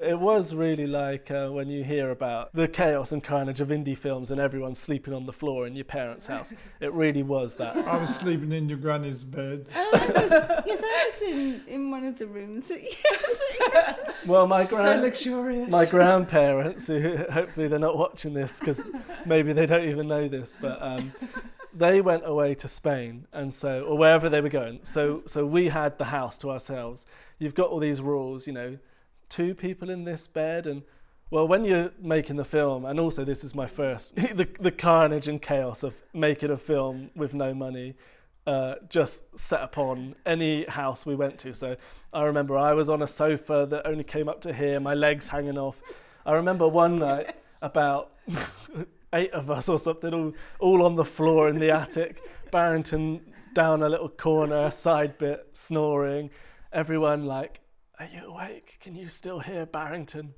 It was really like when you hear about the chaos and carnage of indie films and everyone sleeping on the floor in your parents' house. It really was that. I was sleeping in your granny's bed. I was in one of the rooms. Well, so luxurious. My grandparents, who hopefully they're not watching this because maybe they don't even know this, but they went away to Spain, and or wherever they were going. So we had the house to ourselves. You've got all these rules, 2 people in this bed, and well, when you're making the film, and also this is my first, the carnage and chaos of making a film with no money, just set upon any house we went to. So I remember I was on a sofa that only came up to here, my legs hanging off. I remember one night about 8 of us or something, all on the floor in the attic, Barrington down a little corner, side bit, snoring, everyone like, "Are you awake? Can you still hear Barrington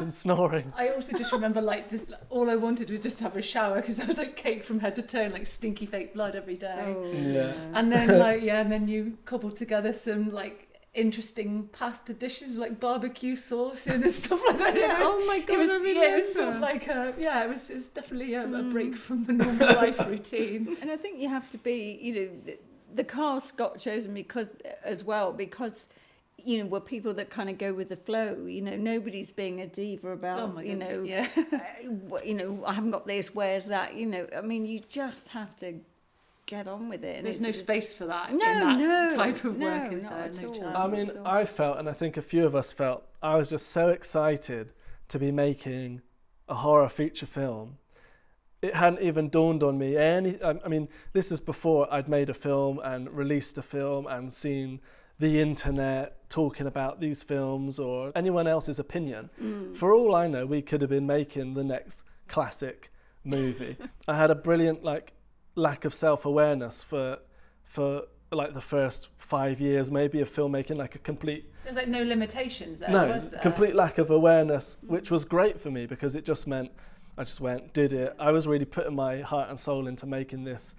snoring?" I also just remember just all I wanted was just to have a shower because I was like caked from head to toe, like stinky fake blood every day. Oh, yeah. And then and then you cobbled together some interesting pasta dishes with like barbecue sauce and stuff like that. Yeah, my God, it was I sort of like it was definitely a break from the normal life routine. And I think you have to be, the cast got chosen because were people that kind of go with the flow. Nobody's being a diva about, I haven't got this, where's that? I mean, you just have to get on with it. And there's no space for that no, in that type of work, is there? No chance. I mean, I felt, and I think a few of us felt, I was just so excited to be making a horror feature film. It hadn't even dawned on me. I mean, this is before I'd made a film and released a film and seen the internet talking about these films or anyone else's opinion. For all I know, we could have been making the next classic movie. I had a brilliant lack of self-awareness for the first 5 years maybe of filmmaking, a complete... There's no limitations there, was there? Complete lack of awareness, which was great for me because it just meant I just went, did it. I was really putting my heart and soul into making this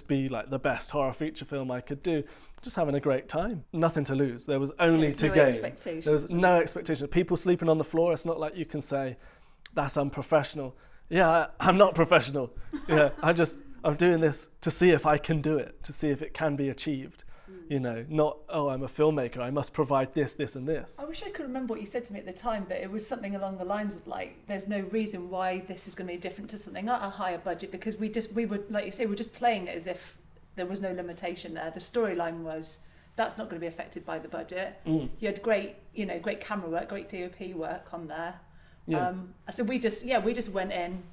be the best horror feature film I could do. Just having a great time. Nothing to lose. There was only to gain. There was no expectation. People sleeping on the floor, it's not like you can say, that's unprofessional. Yeah, I'm not professional. Yeah, I'm doing this to see if I can do it, to see if it can be achieved. Not, I'm a filmmaker, I must provide this, and this. I wish I could remember what you said to me at the time, but it was something along the lines of there's no reason why this is going to be different to something at a higher budget, because we were, like you say, we're just playing it as if there was no limitation there. The storyline was, that's not going to be affected by the budget. You had great camera work, great DOP work on there. Yeah. So we just went in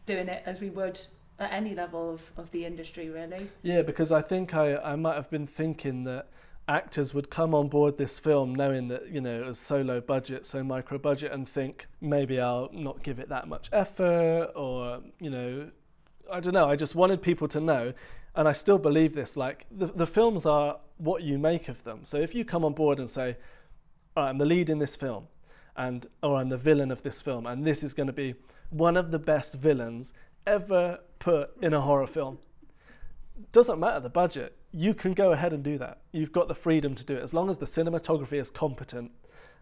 doing it as we would at any level of the industry, really. Yeah, because I think I might have been thinking that actors would come on board this film knowing that, it was so low budget, so micro budget, and think maybe I'll not give it that much effort, or, I don't know. I just wanted people to know, and I still believe this, the films are what you make of them. So if you come on board and say, all right, I'm the lead in this film, or I'm the villain of this film, and this is going to be one of the best villains ever put in a horror film. Doesn't matter the budget. You can go ahead and do that. You've got the freedom to do it as long as the cinematography is competent,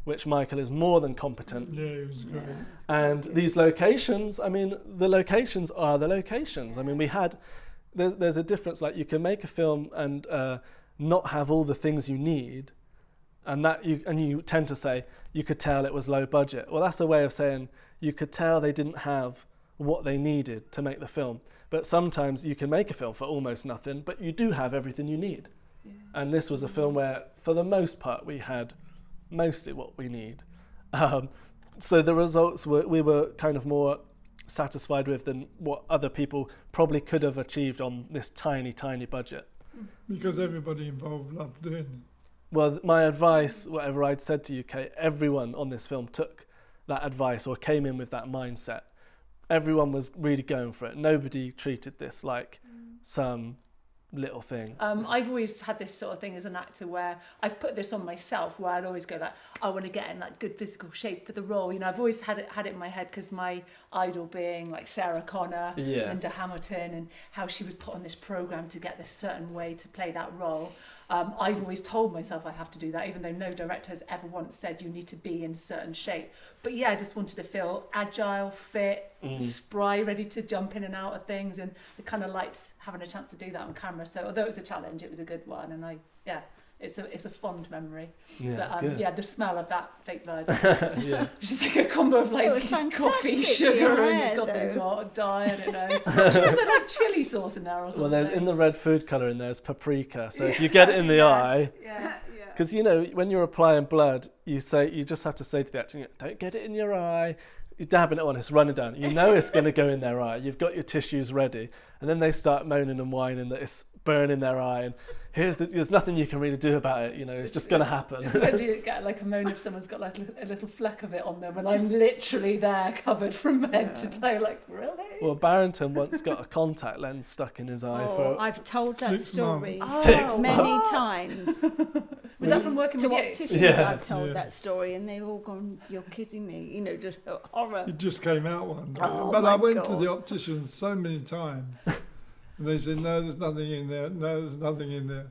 which Michael is more than competent. Yeah, it was great. And these locations, I mean, the locations are the locations. I mean, there's a difference. You can make a film and not have all the things you need, and you tend to say you could tell it was low budget. Well, that's a way of saying you could tell they didn't have what they needed to make the film. But sometimes you can make a film for almost nothing, but you do have everything you need. Yeah. And this was a film where, for the most part, we had mostly what we need. So the results we were kind of more satisfied with than what other people probably could have achieved on this tiny, tiny budget. Because everybody involved loved doing it. Well, my advice, whatever I'd said to you, Kate, everyone on this film took that advice or came in with that mindset. Everyone was really going for it. Nobody treated this like some little thing. I've always had this sort of thing as an actor where I've put this on myself, where I'd always go I want to get in good physical shape for the role. I've always had it in my head because my idol being Sarah Connor, Linda Hamilton, and how she was put on this program to get this certain way to play that role. I've always told myself I have to do that, even though no director has ever once said you need to be in a certain shape. But yeah, I just wanted to feel agile, fit, spry, ready to jump in and out of things, and I kind of liked having a chance to do that on camera. So although it was a challenge, it was a good one, and it's a fond memory. Yeah, but the smell of that fake blood, yeah. it's just like a combo of like coffee, sugar, and God knows what, dye, I don't know. Was there like chili sauce in there or something? Well, in the red food colour in there's paprika, so if you get it in the eye, yeah. because when you're applying blood, you just have to say to the actor, don't get it in your eye. You're dabbing it on, it's running down. You know it's going to go in their eye. You've got your tissues ready, and then they start moaning and whining that it's burning their eye, and there's nothing you can really do about it. It's just going to happen. It's when you get like a moan if someone's got like a little fleck of it on them, and I'm literally there covered from head to toe. Like, really? Well, Barrington once got a contact lens stuck in his eye for. I've told that 6 story months. 6 many times. Was that from working To with you? opticians, Yeah. I've told that story, and they've all gone, "You're kidding me!" Just horror. It just came out one day. Oh, but my I went to God. the optician so many times. And they said, no, there's nothing in there. No, there's nothing in there.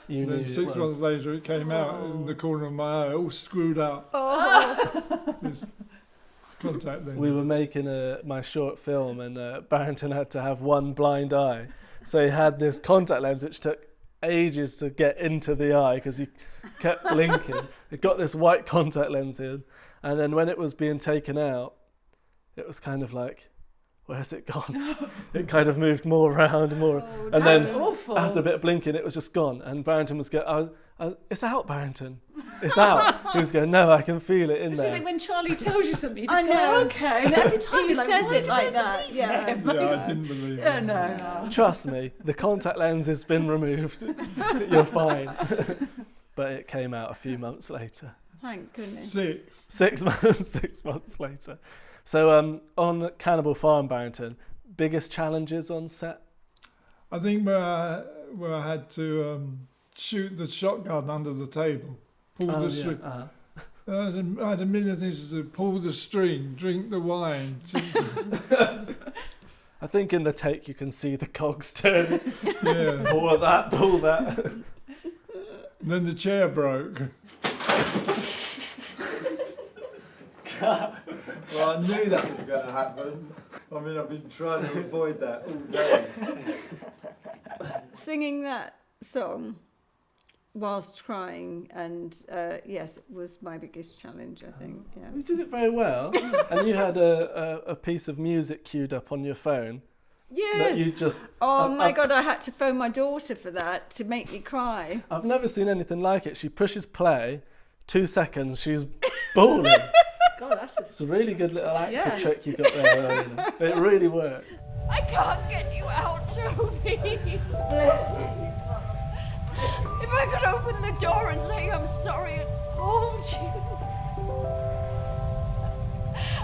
You And knew then it 6 was. months later, it came out in the corner of my eye, all screwed up. Oh. This contact lens. We were making my short film, and Barrington had to have one blind eye, so he had this contact lens which took ages to get into the eye because he kept blinking. It got this white contact lens in, and then when it was being taken out, it was kind of like, where's it gone? It kind of moved more around and more, and That's then awful. after a bit of blinking, it was just gone. And Barrington was going, "It's out, Barrington. It's out." He was going, "No, I can feel it in It's there." like when Charlie tells you something, you just I go, know. okay. And every time He you're like, says why it did like I that, believe yeah. him? Yeah, I didn't believe Yeah, it. no. Trust me, the contact lens has been removed. You're fine. But it came out a few months later. Thank goodness. 6. 6 months. 6 months later. So on Cannibal Farm, Barrington, biggest challenges on set? I think where I had to shoot the shotgun under the table, pull the string. Uh-huh. I had a million things to do. Pull the string, drink the wine. I think in the take you can see the cogs turn. Yeah. Pull that, pull that. And then the chair broke. Well, I knew that was going to happen. I mean, I've been trying to avoid that all day. Singing that song whilst crying, and yes, it was my biggest challenge, I think. Yeah. You did it very well. And you had a piece of music queued up on your phone Yeah. that you just... Oh I've- my I've- God, I had to phone my daughter for that to make me cry. I've never seen anything like it. She pushes play, 2 seconds, she's bawling. God, that's It's a really good little actor Yeah. trick you got there, Rowena. It really works. I can't get you out, Toby. If I could open the door and say I'm sorry and hold you.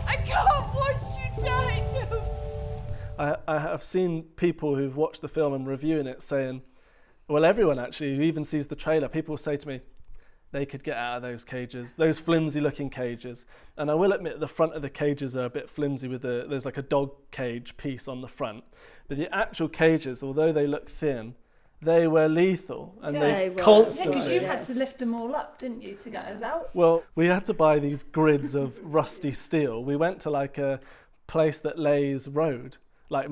I can't watch you die, Toby. I have seen people who've watched the film and reviewing it saying, well, everyone actually who even sees the trailer, people say to me, they could get out of those cages, those flimsy looking cages. And I will admit the front of the cages are a bit flimsy there's like a dog cage piece on the front. But the actual cages, although they look thin, they were lethal and Yeah, they they were. Yeah, constantly... because you Yes. had to lift them all up, didn't you, to get us out? Well, we had to buy these grids of rusty steel. We went to like a place that lays road, like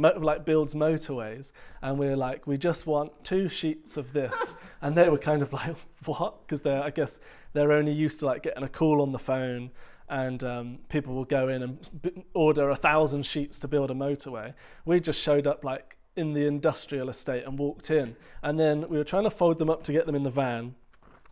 builds motorways, and we were like, we just want 2 sheets of this. And they were kind of like, what? Because I guess they're only used to like getting a call on the phone, and people will go in and order 1,000 sheets to build a motorway. We just showed up like in the industrial estate and walked in, and then we were trying to fold them up to get them in the van.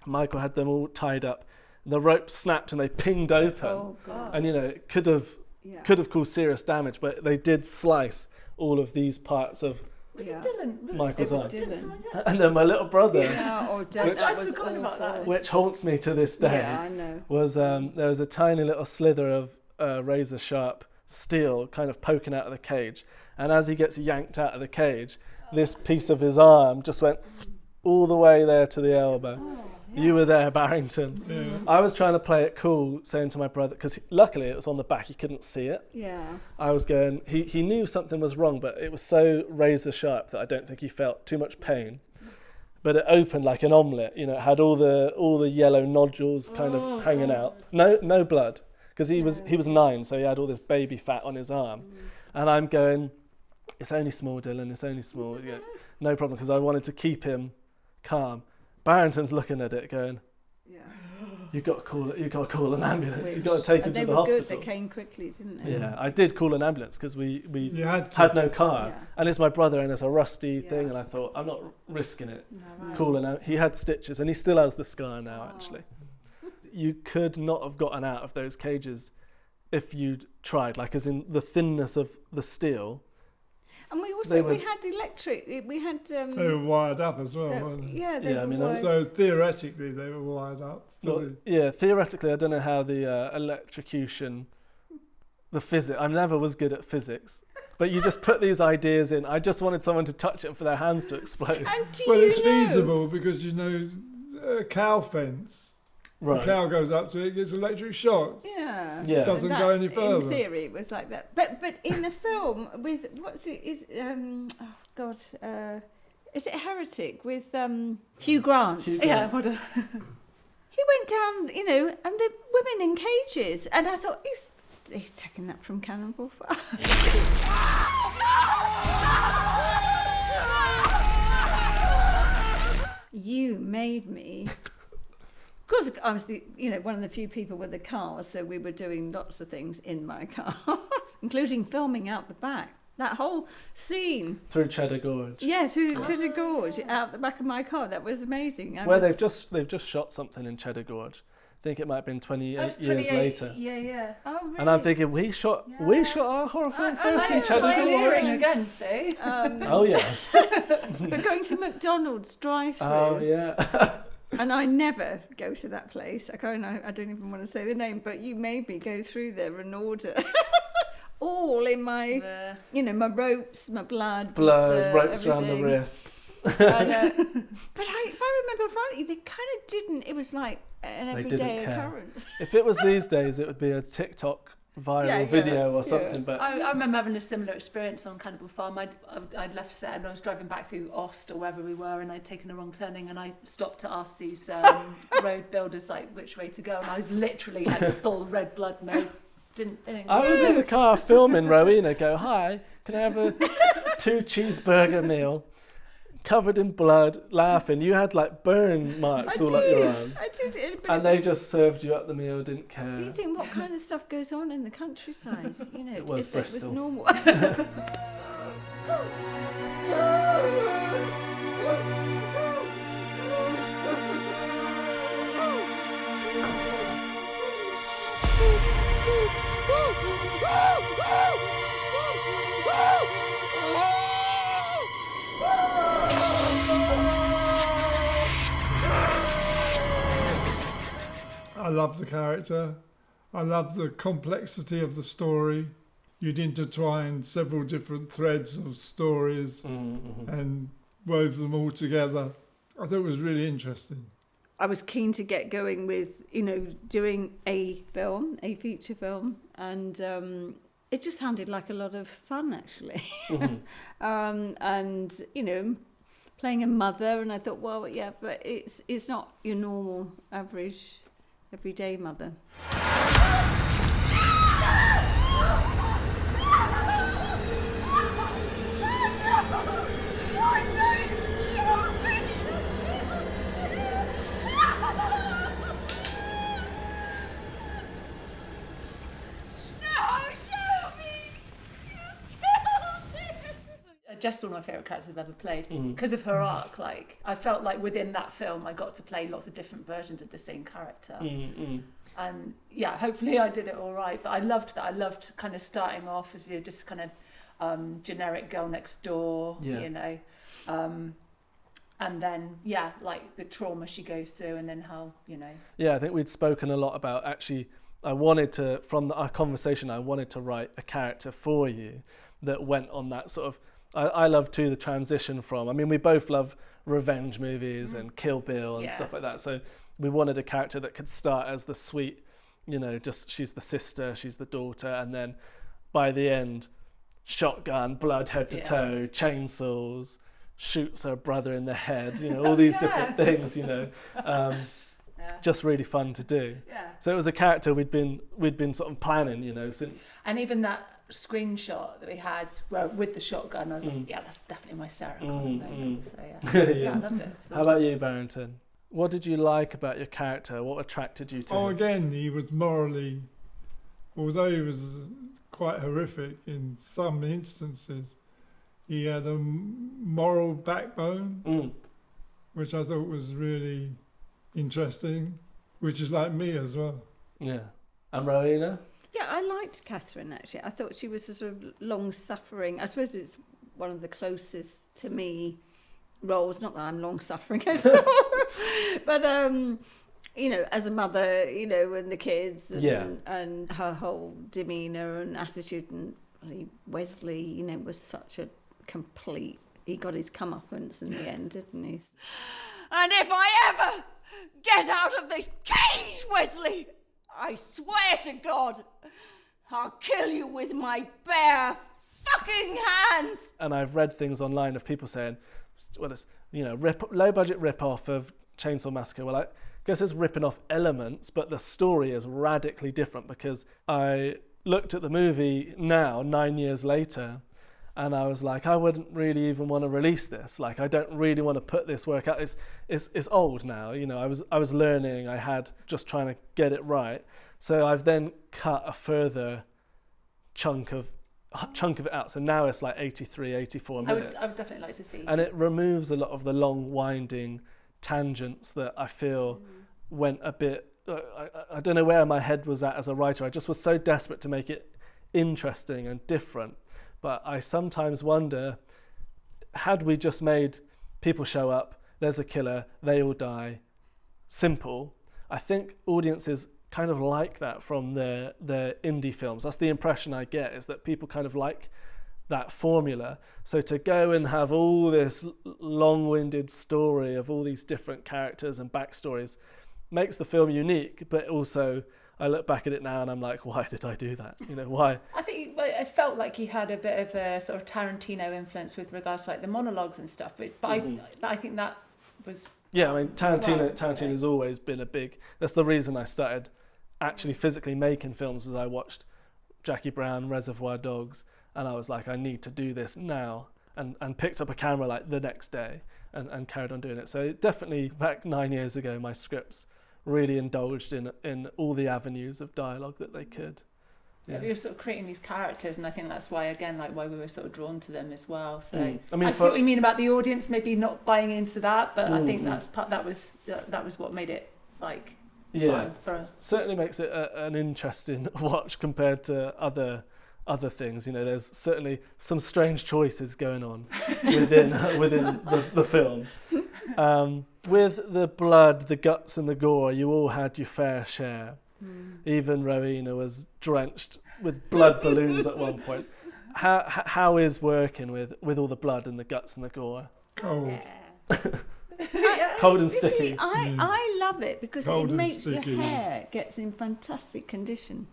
Michael had them all tied up. The rope snapped and they pinged open, Oh God. and it could have caused serious damage, but they did slice all of these parts of. Was Yeah. it Dylan? Michael's was eye. Dylan. Dylan. And then my little brother, Yeah, oh, Dad, Which- that I'd was forgotten about awful. that. which haunts me to this day, Yeah, I know. was there was a tiny little slither of razor sharp steel kind of poking out of the cage, and as he gets yanked out of the cage, this piece of his arm just went all the way there to the elbow. You were there, Barrington. Yeah. I was trying to play it cool, saying to my brother, because luckily it was on the back, he couldn't see it. Yeah. I was going, he knew something was wrong, but it was so razor sharp that I don't think he felt too much pain. but it opened like an omelette. You know, it had all the yellow nodules kind of hanging out. No blood, because he was 9, so he had all this baby fat on his arm. And I'm going, it's only small, Dylan. It's only small. Yeah, no problem, because I wanted to keep him calm. Barrington's looking at it, going, "You got to call an ambulance. You got to take him to the hospital." They came quickly, didn't they? Yeah, I did call an ambulance because we had no car, and it's my brother, and it's a rusty thing, and I thought, I'm not risking it. He had stitches, and he still has the scar now. Actually, you could not have gotten out of those cages if you'd tried, like as in the thinness of the steel. And we also we had electric. We had. They were wired up as well, weren't they? Yeah, they were wired. So theoretically, they were wired up. Well, yeah, theoretically, I don't know how the electrocution, the physics. I never was good at physics, but you just put these ideas in. I just wanted someone to touch it for their hands to explode. And it's feasible because a cow fence. Right. The cow goes up to it, gets electric shocks. Yeah. It doesn't go any further. In theory, it was like that. But in a film with is it Heretic with Hugh Grant? Yeah, what a... He went down, and the women in cages, and I thought he's taking that from Cannibal Farm. You made me. Of course, I was one of the few people with a car, so we were doing lots of things in my car, including filming out the back. That whole scene through Cheddar Gorge. Yeah, through Cheddar Gorge, out the back of my car. That was amazing. They've just shot something in Cheddar Gorge. I think it might have been 28 years later. Yeah. Oh, really? And I'm thinking, we shot our horror film first in Cheddar Gorge. Again, see? Oh yeah. But going to McDonald's drive-through. Oh yeah. And I never go to that place. I don't even want to say the name, but you made me go through there and order. All in my, my ropes, my blood, ropes everything. around the wrists. But if I remember rightly, they kind of didn't. It was like an everyday occurrence. If it was these days, it would be a TikTok viral video or something. But I remember having a similar experience on Cannibal Farm. I'd left set and I was driving back through Ost or wherever we were, and I'd taken a wrong turning, and I stopped to ask these road builders which way to go, and I was literally had full red blood. No. I was in the car filming Rowena go, "Hi, can I have a 2 cheeseburger meal?" Covered in blood, laughing. You had like burn marks all up your arm. I did. And they just served you up the meal, didn't care. You think what kind of stuff goes on in the countryside? It was Bristol. It was normal. I love the character. I love the complexity of the story. You'd intertwine several different threads of stories and wove them all together. I thought it was really interesting. I was keen to get going with, doing a feature film, and it just sounded like a lot of fun, actually. And, playing a mother, and I thought, well, yeah, but it's not your normal, average, everyday mother. Jess is one of my favourite characters I've ever played because of her arc. Like, I felt like within that film I got to play lots of different versions of the same character. And yeah, hopefully I did it all right. But I loved that. I loved kind of starting off as just kind of generic girl next door, and then like the trauma she goes through, and then how Yeah, I think we'd spoken a lot about actually. I wanted to, from our conversation, I wanted to write a character for you that went on that sort of. I love too the transition from. I mean, we both love revenge movies and Kill Bill and stuff like that. So we wanted a character that could start as the sweet, just she's the sister, she's the daughter, and then by the end, shotgun, blood head to toe, chainsaws, shoots her brother in the head, all these different things, just really fun to do. Yeah. So it was a character we'd been sort of planning, since. And even that screenshot that we had with the shotgun, I was like, yeah, that's definitely my Sarah Connor moment. So yeah, I loved it. How about you, Barrington? What did you like about your character? What attracted you to him? Again, he was morally, although he was quite horrific in some instances, he had a moral backbone, which I thought was really interesting, which is like me as well. Yeah. And Rowena? Yeah, I liked Catherine, actually. I thought she was a sort of long-suffering. I suppose it's one of the closest to me roles. Not that I'm long-suffering at all. But, as a mother, and the kids and her whole demeanour and attitude. And Wesley, was such a complete... He got his comeuppance in the end, didn't he? And if I ever get out of this cage, Wesley, I swear to God, I'll kill you with my bare fucking hands. And I've read things online of people saying, well, it's, low budget rip-off of Chainsaw Massacre. Well, I guess it's ripping off elements, but the story is radically different, because I looked at the movie now, 9 years later, and I was like, I wouldn't really even want to release this. Like, I don't really want to put this work out. It's old now. I was learning. I had just trying to get it right. So I've then cut a further chunk of it out. So now it's like 83, 84 minutes. I would definitely like to see. And it removes a lot of the long winding tangents that I feel went a bit... I don't know where my head was at as a writer. I just was so desperate to make it interesting and different. But I sometimes wonder, had we just made people show up, there's a killer, they all die, simple, I think audiences kind of like that from their indie films. That's the impression I get, is that people kind of like that formula. So to go and have all this long-winded story of all these different characters and backstories makes the film unique, but also... I look back at it now and I'm like, why did I do that? Why? I think it felt like he had a bit of a sort of Tarantino influence with regards to like the monologues and stuff. But I think that was... Yeah, I mean, Tarantino's always been a big... That's the reason I started actually physically making films, was I watched Jackie Brown, Reservoir Dogs, and I was like, I need to do this now. And picked up a camera like the next day and carried on doing it. So definitely back 9 years ago, my scripts really indulged in all the avenues of dialogue that they could. Yeah. We were sort of creating these characters, and I think that's why, again, like why we were sort of drawn to them as well. So I mean, I see what you mean about the audience maybe not buying into that, but I think that was what made it like fun for us. Certainly makes it an interesting watch compared to other things. There's certainly some strange choices going on within the film. With the blood, the guts and the gore, you all had your fair share. Even Rowena was drenched with blood balloons at one point. How is working with all the blood and the guts and the gore? Cold. Cold and sticky. See, I love it because Cold it and makes your sticky. hair gets in fantastic condition.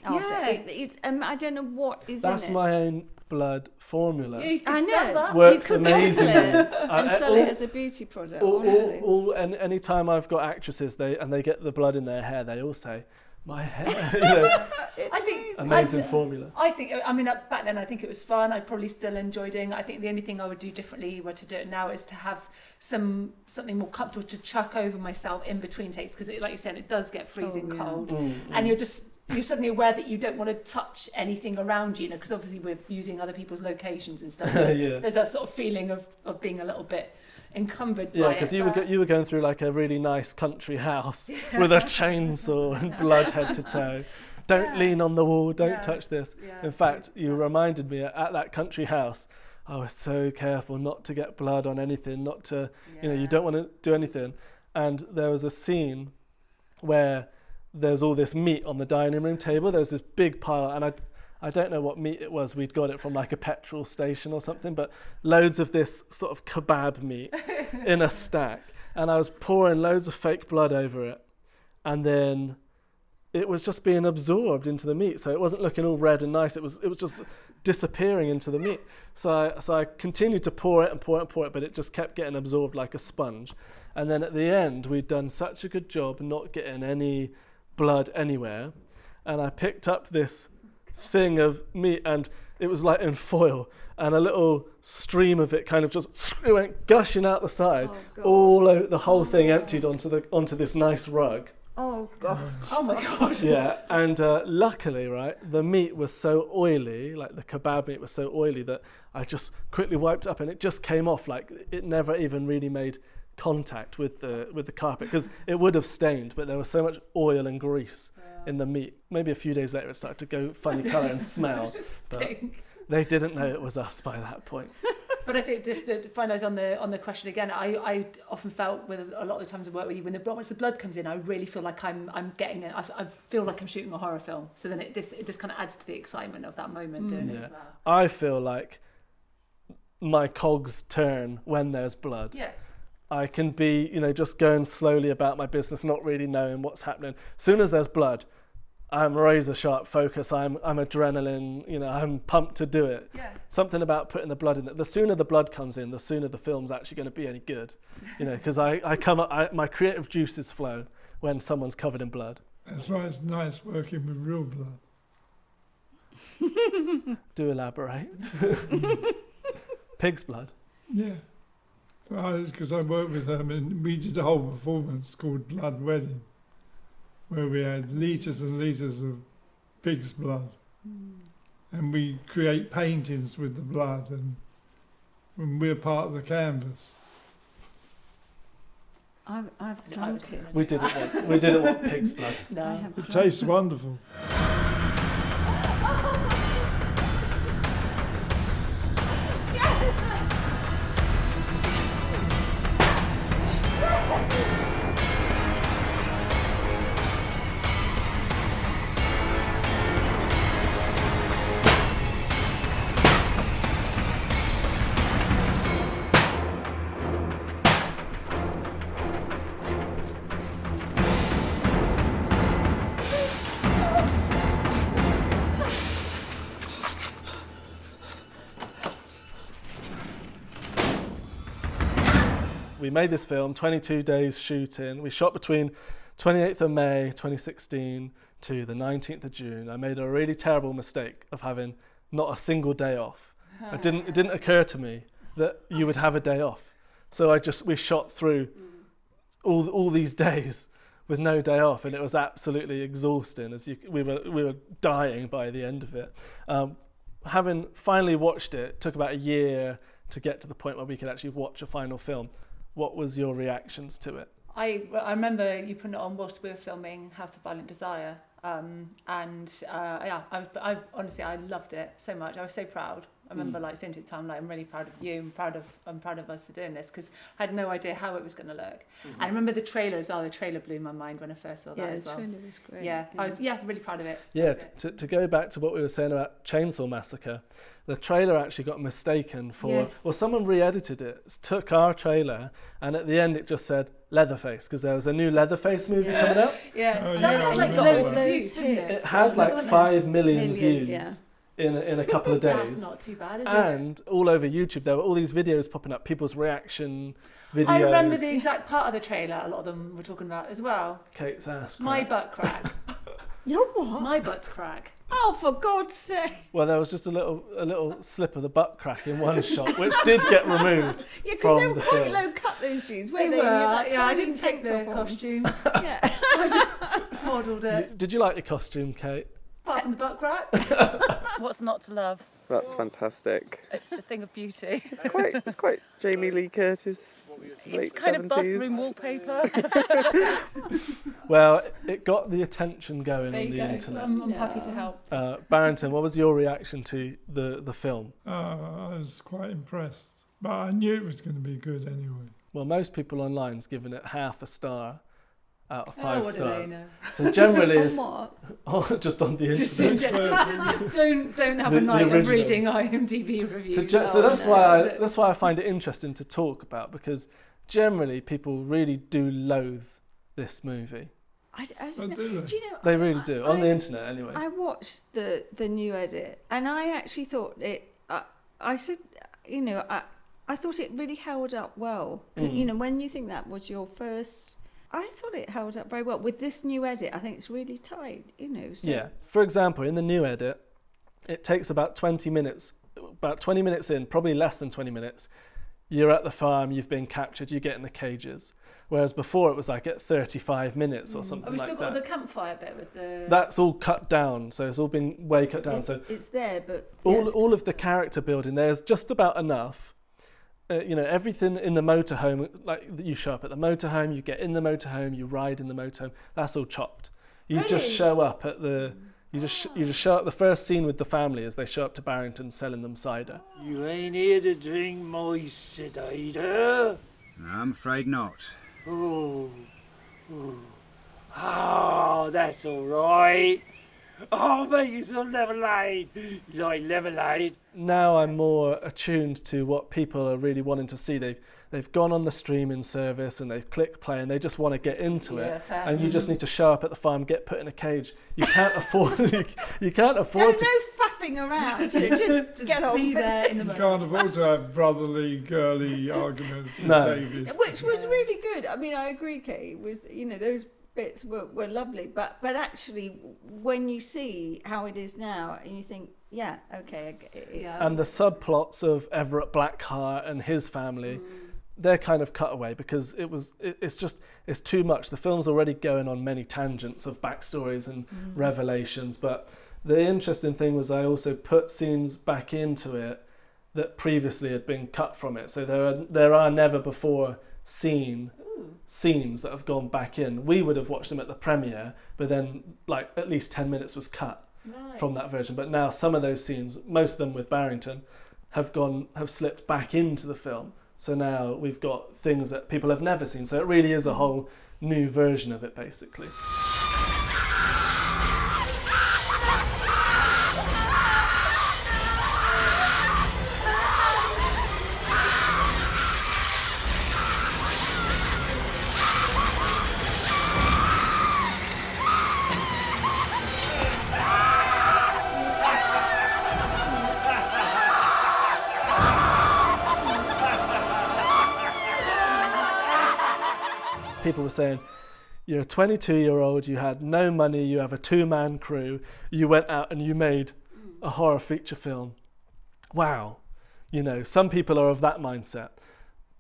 Yeah. It's I don't know what is That's in it. my own blood formula. Yeah, you I could sell know. that. Works You could amazingly. sell it and sell it as a beauty product. honestly. And any time I've got actresses, they get the blood in their hair, they all say, "My hair." It's I think Amazing formula. I think, back then I think it was fun. I probably still enjoy doing it. I think the only thing I would do differently were to do it now is to have something more comfortable to chuck over myself in between takes, because like you said, it does get freezing cold, and you're suddenly aware that you don't want to touch anything around you, because obviously we're using other people's locations and stuff. So there's that sort of feeling of being a little bit encumbered by it. Yeah, because you were going through like a really nice country house with a chainsaw and blood head to toe. Don't lean on the wall, don't touch this. In fact, you reminded me at that country house, I was so careful not to get blood on anything, not to, you don't want to do anything. And there was a scene where there's all this meat on the dining room table. There's this big pile, and I don't know what meat it was. We'd got it from like a petrol station or something, but loads of this sort of kebab meat in a stack. And I was pouring loads of fake blood over it. And then it was just being absorbed into the meat. So it wasn't looking all red and nice. It was just disappearing into the meat. So I continued to pour it, but it just kept getting absorbed like a sponge. And then at the end, we'd done such a good job not getting any blood anywhere. And I picked up this thing of meat, and it was like in foil, and a little stream of it kind of just, it went gushing out the side. All over, the whole thing emptied onto this nice rug. Oh God! Oh my God! Yeah, and luckily, right, the meat was so oily, like the kebab meat was so oily that I just quickly wiped it up, and it just came off. Like it never even really made contact with the carpet, because it would have stained, but there was so much oil and grease in the meat. Maybe a few days later, it started to go funny colour and smell. But they didn't know it was us by that point. But I think, just to finalise on the question again, I often felt with a lot of the times I work with you, once the blood comes in, I really feel like I'm getting it. I feel like I'm shooting a horror film. So then it just kind of adds to the excitement of that moment doing it as well. I feel like my cogs turn when there's blood. Yeah. I can be, just going slowly about my business, not really knowing what's happening. As soon as there's blood, I'm razor sharp focus. I'm adrenaline. I'm pumped to do it. Yeah. Something about putting the blood in it. The sooner the blood comes in, the sooner the film's actually going to be any good. Because my creative juices flow when someone's covered in blood. That's why it's nice working with real blood. Do elaborate. Pig's blood. Yeah. Because I worked with them, and we did a whole performance called Blood Wedding, where we had litres and litres of pig's blood. And we create paintings with the blood, and we're part of the canvas. I've drunk it. We didn't want pig's blood. No. It tastes wonderful. We made this film, 22 days shooting. We shot between 28th of May 2016 to the 19th of June. I made a really terrible mistake of having not a single day off. It didn't occur to me that you would have a day off. So we shot through all these days with no day off, and it was absolutely exhausting. We were dying by the end of it. Having finally watched it took about a year to get to the point where we could actually watch a final film. What was your reactions to it? I remember you putting it on whilst we were filming House of Violent Desire, I honestly I loved it so much. I was so proud. I remember saying to the time, I'm really proud of you. I'm proud of us for doing this, because I had no idea how it was going to look. And I remember the trailer as well. The trailer blew my mind when I first saw that as well. Yeah, the trailer was great. Yeah, I was really proud of it. Yeah, to go back to what we were saying about Chainsaw Massacre, the trailer actually got mistaken for, someone re-edited it, took our trailer, and at the end it just said Leatherface, because there was a new Leatherface movie coming out. Yeah, Oh, that yeah. had like loads of views, didn't it? It had like 5 million views. Yeah. In a couple of days. That's not too bad, is it? And all over YouTube, there were all these videos popping up, people's reaction videos. I remember the exact part of the trailer a lot of them were talking about as well. Kate's ass crack. My butt crack. Your what? My butt's crack. Oh, for God's sake! Well, there was just a little slip of the butt crack in one shot, which did get removed Yeah, because from they the were quite film. low cut, those shoes, They weren't were. they? That Yeah, I tiny didn't take the tank top on. costume. Yeah. I just modelled it. Did you like your costume, Kate? Apart from the butt crack. What's not to love? That's fantastic. It's a thing of beauty. It's quite Jamie Lee Curtis. It's late kind 70s. of bathroom wallpaper. Well, it got the attention going There on you the go. internet. I'm happy to help. Barrington, what was your reaction to the film? I was quite impressed, but I knew it was going to be good anyway. Well, most people online's given it half a star out of 5 what stars. do they know? So generally, On it's what? just on the Just, internet. just don't have The a night of original. reading IMDb reviews. So that's why I find it interesting to talk about, because generally people really do loathe this movie. I don't Oh, know. do they? Do you know? They really do, on the internet anyway. I watched the new edit, and I actually thought it. I said, you know, I thought it really held up well. You know, when you think that was your first, I thought it held up very well. With this new edit, I think it's really tight. You know. So. Yeah. For example, in the new edit, it takes about 20 minutes. About 20 minutes in, probably less than 20 minutes. You're at the farm, you've been captured, you get in the cages. Whereas before it was like at 35 minutes or something Have we like still that. got the campfire bit with the... That's all cut down, so it's all been way cut down. So It's there, but... all of the character building there is just about enough. You know, everything in the motorhome, like you show up at the motorhome, you get in the motorhome, you ride in the motorhome, that's all chopped. You just show up at the... You just show up the first scene with the family as they show up to Barrington selling them cider. You ain't here to drink my cider? I'm afraid not. Oh, that's all right. I'll make you some lemonade. You like lemonade? Now I'm more attuned to what people are really wanting to see. They've gone on the streaming service and they've clicked play and they just want to get into it. Fair. And you just need to show up at the farm, get put in a cage. You can't afford you can't afford to. No faffing around. You know, just get on. Be there in the You moment. can't afford to have brotherly, girly arguments with No. David. Which was really good. I mean, I agree, Kate. Was, you know, those bits were lovely, but actually when you see how it is now and you think, yeah, okay, And the subplots of Everett Blackheart and his family, they're kind of cut away because it's too much. The film's already going on many tangents of backstories and revelations, but the interesting thing was I also put scenes back into it that previously had been cut from it. So there are never before seen scenes that have gone back in. We would have watched them at the premiere, but then like at least 10 minutes was cut from that version. But now some of those scenes, most of them with Barrington, have slipped back into the film. So now we've got things that people have never seen. So it really is a whole new version of it, basically. People were saying, you're a 22-year-old, you had no money, you have a two-man crew, you went out and you made a horror feature film. Wow. You know, some people are of that mindset.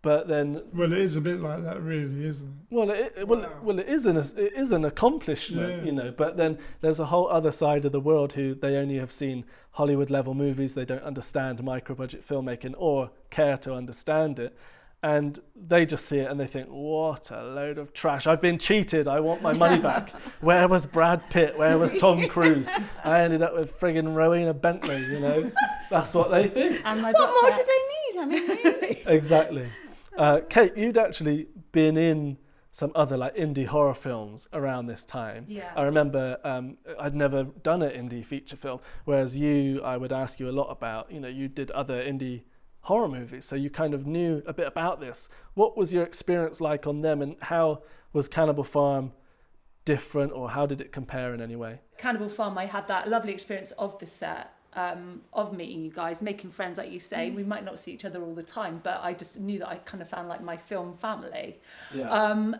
But then... Well, it is a bit like that, really, isn't it? Well, it is an accomplishment, you know, but then there's a whole other side of the world who they only have seen Hollywood-level movies, they don't understand micro-budget filmmaking or care to understand it. And they just see it and they think, what a load of trash. I've been cheated. I want my money back. Where was Brad Pitt? Where was Tom Cruise? I ended up with friggin' Rowena Bentley, you know. That's what they think. And what more do they need? I mean, really? Exactly. Kate, you'd actually been in some other like indie horror films around this time. Yeah. I remember I'd never done an indie feature film, whereas I would ask you a lot about, you know, you did other indie horror movies, so you kind of knew a bit about this. What was your experience like on them, and how was Cannibal Farm different, or how did it compare in any way? Cannibal Farm, I had that lovely experience of the set, of meeting you guys, making friends, like you say. We might not see each other all the time, but I just knew that I kind of found like my film family. Yeah.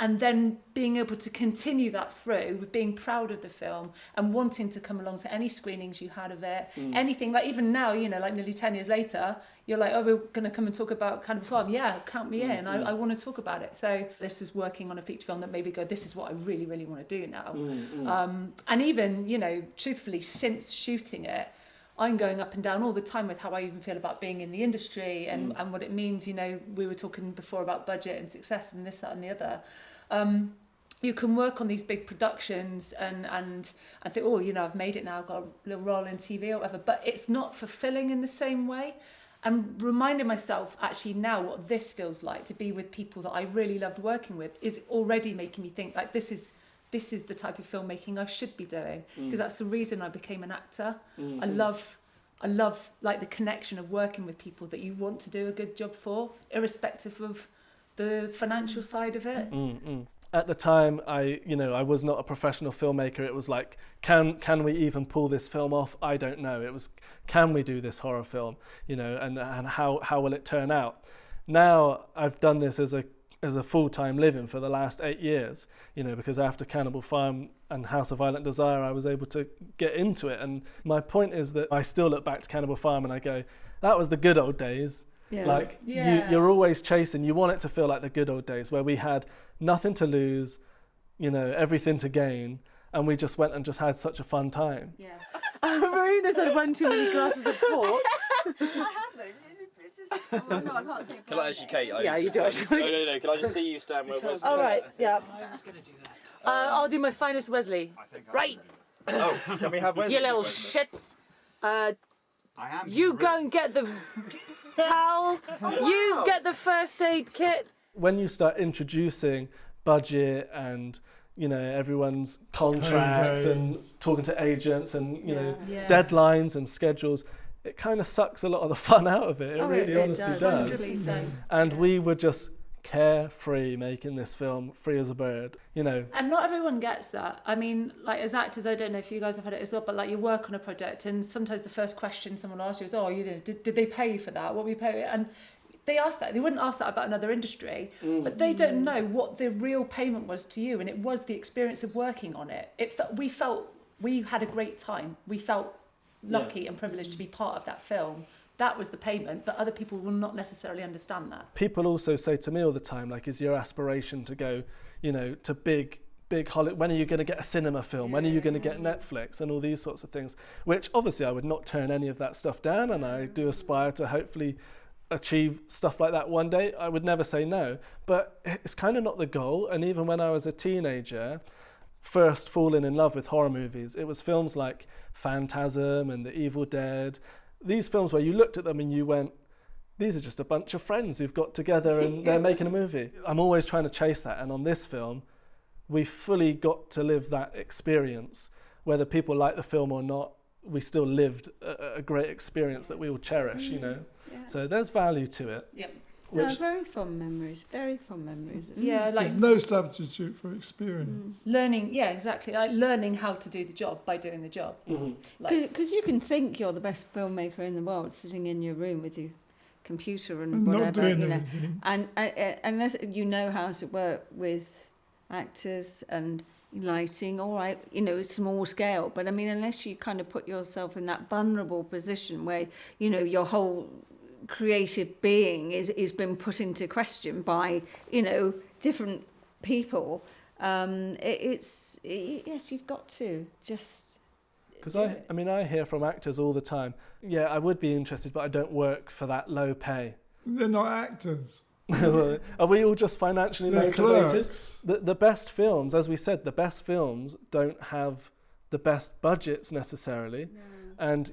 And then being able to continue that through with being proud of the film and wanting to come along to any screenings you had of it, anything, like even now, you know, like nearly 10 years later, you're like, oh, we're going to come and talk about Cannibal Farm. Yeah, count me in. I want to talk about it. So this is working on a feature film that maybe go, this is what I really, really want to do now. And even, you know, truthfully, since shooting it, I'm going up and down all the time with how I even feel about being in the industry and what it means. You know, we were talking before about budget and success and this, that and the other. You can work on these big productions and I think, oh, you know, I've made it now, I've got a little role in TV or whatever, but it's not fulfilling in the same way. And reminding myself actually now what this feels like to be with people that I really loved working with is already making me think like this is the type of filmmaking I should be doing, because that's the reason I became an actor. I love like the connection of working with people that you want to do a good job for, irrespective of the financial side of it. At the time, I was not a professional filmmaker. It was like, can we even pull this film off? I don't know. It was, can we do this horror film? And how will it turn out? Now I've done this as a full-time living for the last 8 years, because after Cannibal Farm and House of Violent Desire, I was able to get into it. And my point is that I still look back to Cannibal Farm and I go, that was the good old days. Yeah. You're always chasing. You want it to feel like the good old days where we had nothing to lose, everything to gain, and we just went and just had such a fun time. Yeah. Rowena's had one too many glasses of port. I haven't. No, I can't see. Can I actually, Kate? Yeah, you do actually. No. Can I just see you stand where Wesley? All right, yeah. I was going to do that. I'll do my finest Wesley. Right. Oh, can we have Wesley? You little shits. You go and get the towel. You get the first aid kit. When you start introducing budget and everyone's contracts and talking to agents and deadlines and schedules, it kind of sucks a lot of the fun out of it. It really honestly does. 100%. And we were just carefree making this film, free as a bird, And not everyone gets that. I mean, like as actors, I don't know if you guys have had it as well, but like you work on a project and sometimes the first question someone asks you is, did they pay you for that? What we pay? And they ask that. They wouldn't ask that about another industry, but they don't know what the real payment was to you, and it was the experience of working on it. We had a great time. We felt lucky and privileged to be part of that film. That was the payment, but other people will not necessarily understand that. People also say to me all the time, like, is your aspiration to go, to big Hollywood? When are you going to get a cinema film? When are you going to get Netflix and all these sorts of things? Which obviously I would not turn any of that stuff down, and I do aspire to hopefully achieve stuff like that one day. I would never say no, but it's kind of not the goal. And even when I was a teenager, first falling in love with horror movies, it was films like Phantasm and The Evil Dead. These films where you looked at them and you went, these are just a bunch of friends who've got together and they're making a movie. I'm always trying to chase that. And on this film, we fully got to live that experience. Whether people like the film or not, we still lived a great experience that we will cherish, Yeah. So there's value to it. Yep. Very fond memories. Very fond memories. Yeah, like There's no substitute for experience. learning. Yeah, exactly. Like learning how to do the job by doing the job. Because you can think you're the best filmmaker in the world sitting in your room with your computer and Not whatever, doing anything. and unless you know how to work with actors and lighting, all right, small scale, but I mean, unless you kind of put yourself in that vulnerable position where your whole creative being is been put into question by different people, yes, you've got to just, because I hear from actors all the time, I would be interested, but I don't work for that low pay. They're not actors. Are we all just financially They're motivated? clerks. The best films, as we said, the best films don't have the best budgets necessarily. No. And,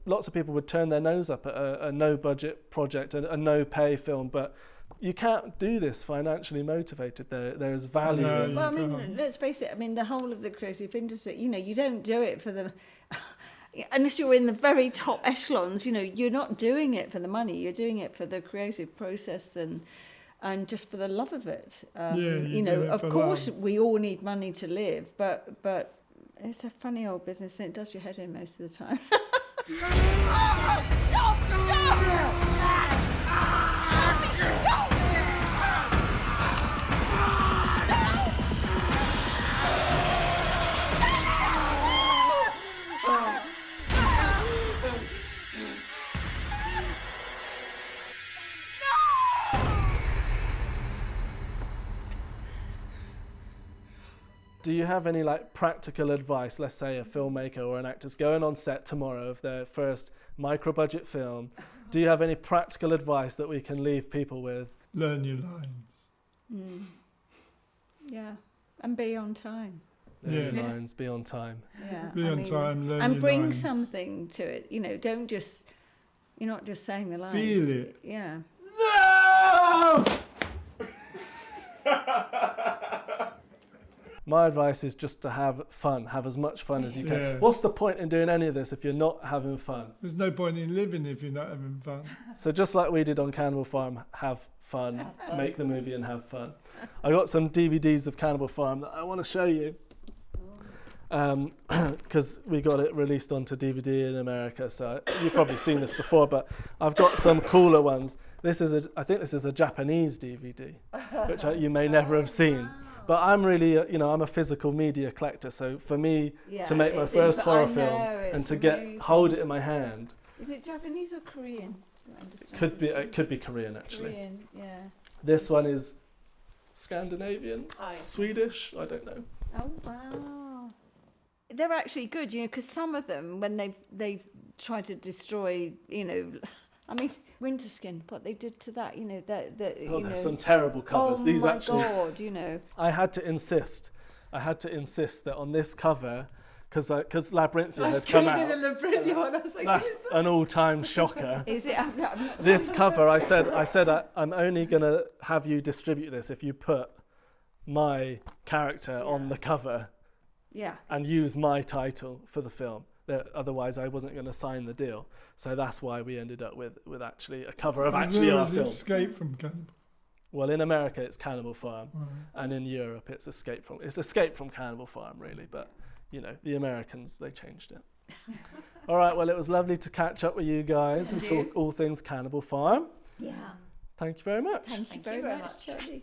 lots of people would turn their nose up at a no-budget project, a no-pay film, but you can't do this financially motivated. There is value in it. Well, I mean, let's face it, the whole of the creative industry, you don't do it for the... Unless you're in the very top echelons, you're not doing it for the money. You're doing it for the creative process and just for the love of it. Of course, we all need money to live, but it's a funny old business and it does your head in most of the time. Do you have any practical advice? Let's say a filmmaker or an actor's going on set tomorrow of their first micro-budget film. Do you have any practical advice that we can leave people with? Learn your lines. Yeah, and be on time. Learn your lines, be on time. Yeah, Be on time, learn and your bring lines. something to it. Don't just, you're not just saying the lines. Feel it. Yeah. No! my advice is just to have fun, have as much fun as you can. Yeah. What's the point in doing any of this if you're not having fun? There's no point in living if you're not having fun. So just like we did on Cannibal Farm, have fun, make the movie and have fun. I got some DVDs of Cannibal Farm that I want to show you. Because we got it released onto DVD in America, so you've probably seen this before, but I've got some cooler ones. I think this is a Japanese DVD, which you may never have seen. But I'm really, I'm a physical media collector, so for me to make my first horror film and to hold it in my hand. Is it Japanese or Korean? It could be Korean, actually. Korean, yeah. This one is Scandinavian, Swedish, I don't know. Oh, wow. They're actually good, because some of them, when they've tried to destroy, Winter Skin, what they did to that, there's some terrible covers. Oh These my actually, God, I had to insist that on this cover, because Labyrinthia had come out. The Labyrinthia one. I was like, That's an all-time shocker. Is it? I'm not This cover, I said I'm only going to have you distribute this if you put my character on the cover. Yeah. And use my title for the film. Otherwise, I wasn't going to sign the deal. So that's why we ended up with actually a cover of actually our film. Escape from Cannibal. Well, in America, it's Cannibal Farm, and in Europe, it's Escape from Cannibal Farm, really. But the Americans, they changed it. All right. Well, it was lovely to catch up with you guys and talk all things Cannibal Farm. Yeah. Thank you very much. Thank you very much, Charlie.